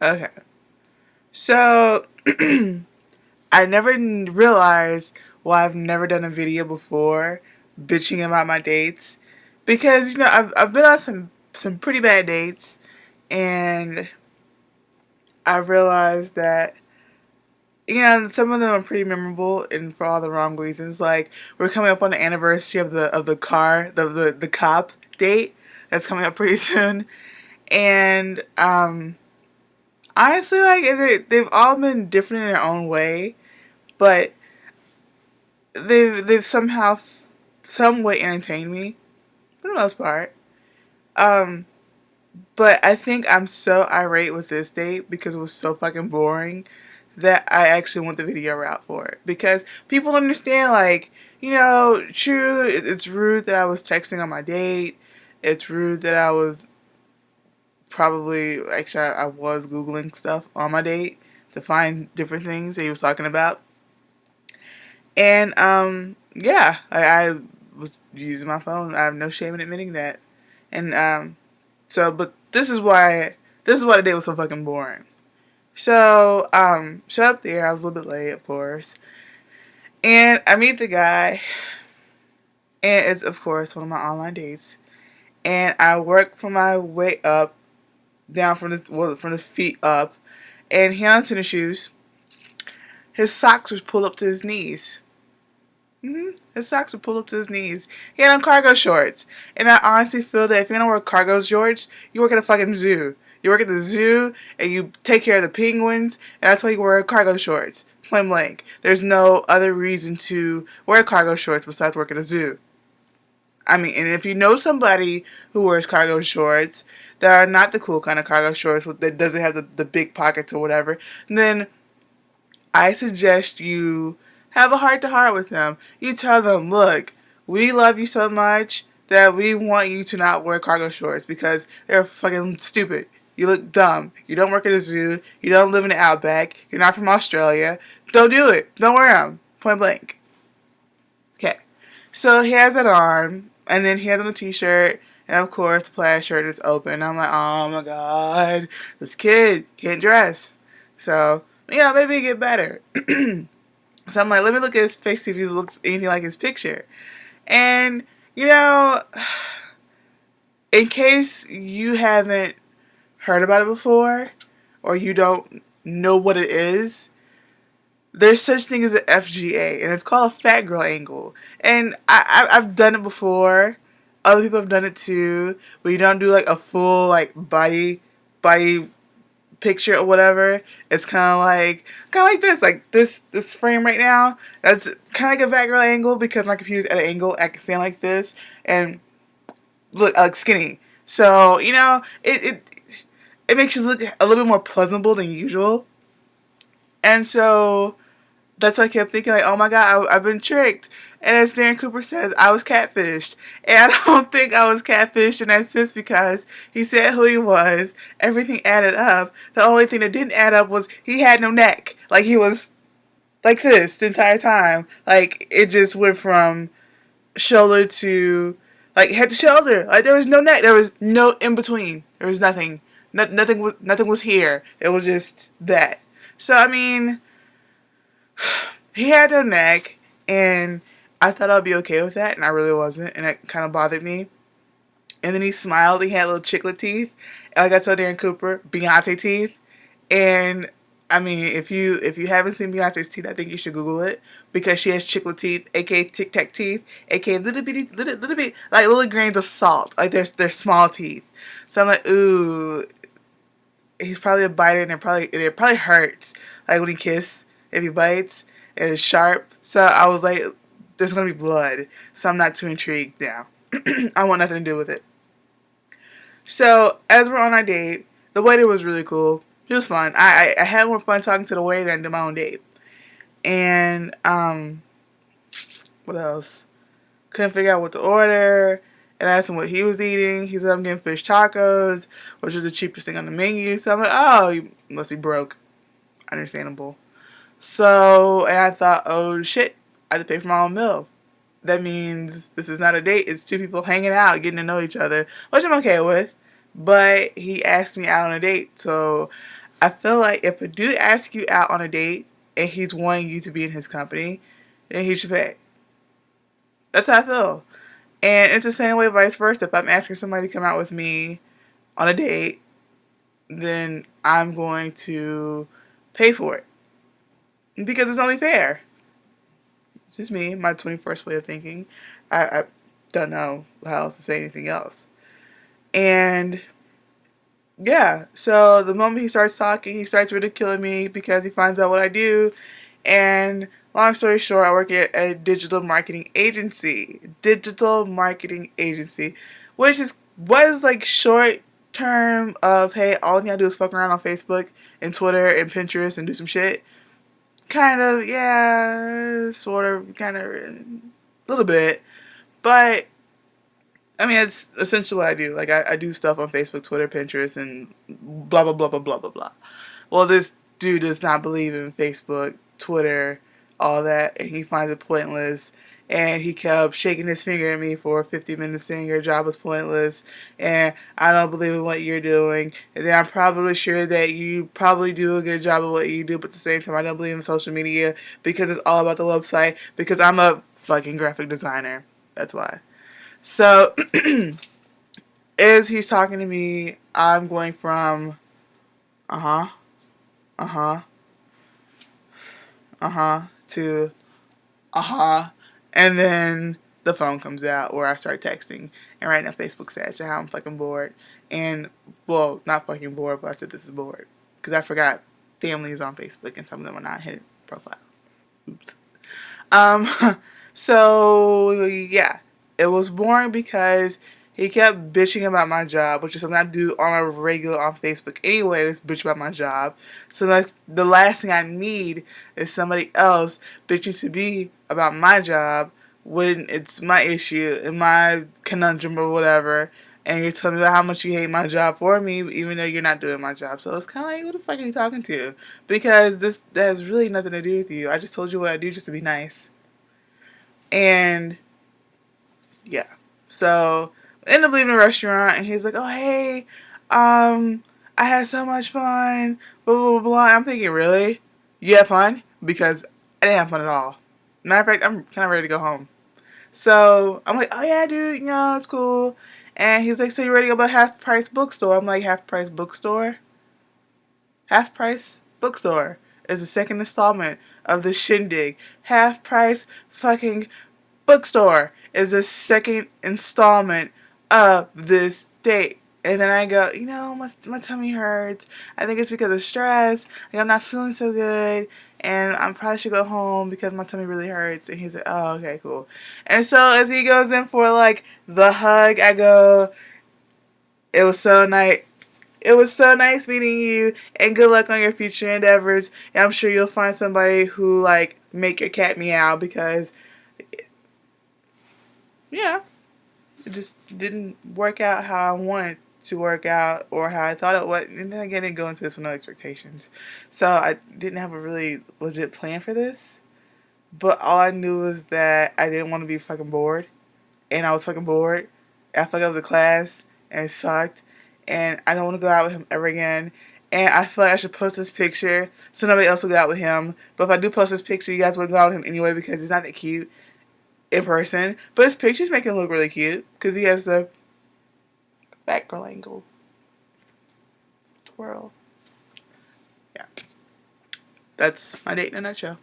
Okay. So, I never realized why I've never done a video before bitching about my dates. Because, I've been on some pretty bad dates. And I realized that, some of them are pretty memorable and for all the wrong reasons. Like, we're coming up on the anniversary of the cop date that's coming up pretty soon. And, honestly, like, they've all been different in their own way, but they've somehow some way entertained me for the most part. Um, but I think I'm so irate with this date because it was so fucking boring that I actually went the video route for it. Because people understand, like, true, it's rude that I was texting on my date. It's rude that I was I was Googling stuff on my date to find different things that he was talking about. And, yeah, I was using my phone. I have no shame in admitting that. And, but this is why the day was so fucking boring. So, showed up there. I was a little bit late, of course. And I meet the guy, and it's, of course, one of my online dates. And I work from my way up, down from the feet up, and he had on tennis shoes. His socks were pulled up to his knees. His socks were pulled up to his knees. He had on cargo shorts. And I honestly feel that if you don't wear cargo shorts, you work at a fucking zoo. You work at the zoo and you take care of the penguins, and that's why you wear cargo shorts. Plain blank. There's no other reason to wear cargo shorts besides work at a zoo. I mean, and if you know somebody who wears cargo shorts that are not the cool kind of cargo shorts that doesn't have the big pockets or whatever, then I suggest you have a heart to heart with them. You tell them, look, we love you so much that we want you to not wear cargo shorts because they're fucking stupid. You look dumb. You don't work at a zoo. You don't live in the outback. You're not from Australia. Don't do it. Don't wear them. Point blank. Okay. So he has that on, and then he has on a t-shirt, and of course the plaid shirt is open. I'm like, oh my god, this kid can't dress. So, maybe get better. So I'm like, let me look at his face, see if he looks anything like his picture. And, you know, in case you haven't heard about it before, or you don't know what it is, there's such thing as an FGA, and it's called a fat girl angle. And I've done it before. Other people have done it too. Where you don't do like a full like body picture or whatever. It's kind of like this, this frame right now. That's kind of like a fat girl angle because my computer's at an angle. I can stand like this and look, I look skinny. So it makes you look a little bit more pleasantable than usual. And so that's why I kept thinking, like, oh my god, I've been tricked. And as Darren Cooper says, I was catfished. And I don't think I was catfished in that sense because he said who he was. Everything added up. The only thing that didn't add up was he had no neck. Like, he was like this the entire time. Like, it just went from shoulder to, like, head to shoulder. Like, there was no neck. There was no in between. There was nothing. Nothing was here. It was just that. So, I mean, he had no neck, and I thought I'd be okay with that, and I really wasn't, and it kind of bothered me. And then he smiled. He had little chiclet teeth, like I told Darren Cooper, Beyonce teeth. And I mean, if you haven't seen Beyonce's teeth, I think you should Google it because she has chiclet teeth, aka Tic Tac teeth, aka little bit like little grains of salt. Like they're small teeth. So I'm like, ooh, he's probably a biter, and it probably hurts. Like when he kiss, if he bites, and it's sharp. So I was like, there's gonna be blood. So I'm not too intrigued now. I want nothing to do with it. So as we're on our date, the waiter was really cool. He was fun. I had more fun talking to the waiter than to my own date. And what else? Couldn't figure out what to order. And I asked him what he was eating. He said, I'm getting fish tacos, which is the cheapest thing on the menu. So I'm like, oh, you must be broke. Understandable. So, and I thought, oh shit, I have to pay for my own meal. That means this is not a date. It's two people hanging out, getting to know each other, which I'm okay with. But he asked me out on a date, so I feel like if a dude asks you out on a date and he's wanting you to be in his company, then he should pay. That's how I feel. And it's the same way vice versa. If I'm asking somebody to come out with me on a date, then I'm going to pay for it. Because it's only fair. It's just me, my 21st way of thinking. I don't know how else to say anything else. And yeah, so the moment he starts talking, he starts ridiculing me because he finds out what I do. And long story short, I work at a digital marketing agency. Digital marketing agency. Which is was like short term of, hey, all you gotta do is fuck around on Facebook and Twitter and Pinterest and do some shit. Kind of, yeah, sort of, kind of, a little bit. But I mean, it's essentially what I do. Like, I do stuff on Facebook, Twitter, Pinterest, and blah, blah, blah, blah, blah, blah, blah. Well, this dude does not believe in Facebook, Twitter, all that, and he finds it pointless. And he kept shaking his finger at me for 50 minutes saying your job was pointless, and I don't believe in what you're doing. And then I'm probably sure that you probably do a good job of what you do, but at the same time, I don't believe in social media because it's all about the website, because I'm a fucking graphic designer. That's why. So, as he's talking to me, I'm going from, uh-huh, uh-huh, uh-huh, to, uh-huh, and then the phone comes out where I start texting and writing a Facebook status how I'm fucking bored. And, well, not fucking bored, but I said this is bored. Because I forgot family is on Facebook and some of them are not hidden profile. Oops. Um, so, yeah, it was boring because he kept bitching about my job, which is something I do on a regular on Facebook anyways, bitch about my job. So that's the last thing I need is somebody else bitching to me about my job when it's my issue and my conundrum or whatever. And you're telling me about how much you hate my job for me, even though you're not doing my job. So it's kind of like, who the fuck are you talking to? Because this has really nothing to do with you. I just told you what I do just to be nice. And yeah, so I ended up leaving the restaurant, and he's like, "Oh hey, I had so much fun." Blah blah blah blah. I'm thinking, really? You had fun? Because I didn't have fun at all. Matter of fact, I'm kind of ready to go home. So I'm like, "Oh yeah, dude, you know it's cool." And he's like, "So you ready to go to Half Price Bookstore?" I'm like, "Half Price Bookstore? Half Price Bookstore is the second installment of the Shindig. Half Price fucking Bookstore is the second installment of this date." And then I go, my tummy hurts. I think it's because of stress. Like, I'm not feeling so good. And I probably should go home because my tummy really hurts. And he's like, oh, okay, cool. And so as he goes in for, like, the hug, I go, it was so nice. It was so nice meeting you, and good luck on your future endeavors. And I'm sure you'll find somebody who, like, make your cat meow because, yeah, it just didn't work out how I wanted to work out or how I thought it would. And then again, I didn't go into this with no expectations. So I didn't have a really legit plan for this. But all I knew was that I didn't want to be fucking bored. And I was fucking bored. I felt like I was a class and it sucked. And I don't want to go out with him ever again. And I feel like I should post this picture so nobody else will go out with him. But if I do post this picture, you guys wouldn't go out with him anyway because he's not that cute in person. But his pictures make him look really cute because he has the back girl angle twirl. Yeah. That's my date in a nutshell.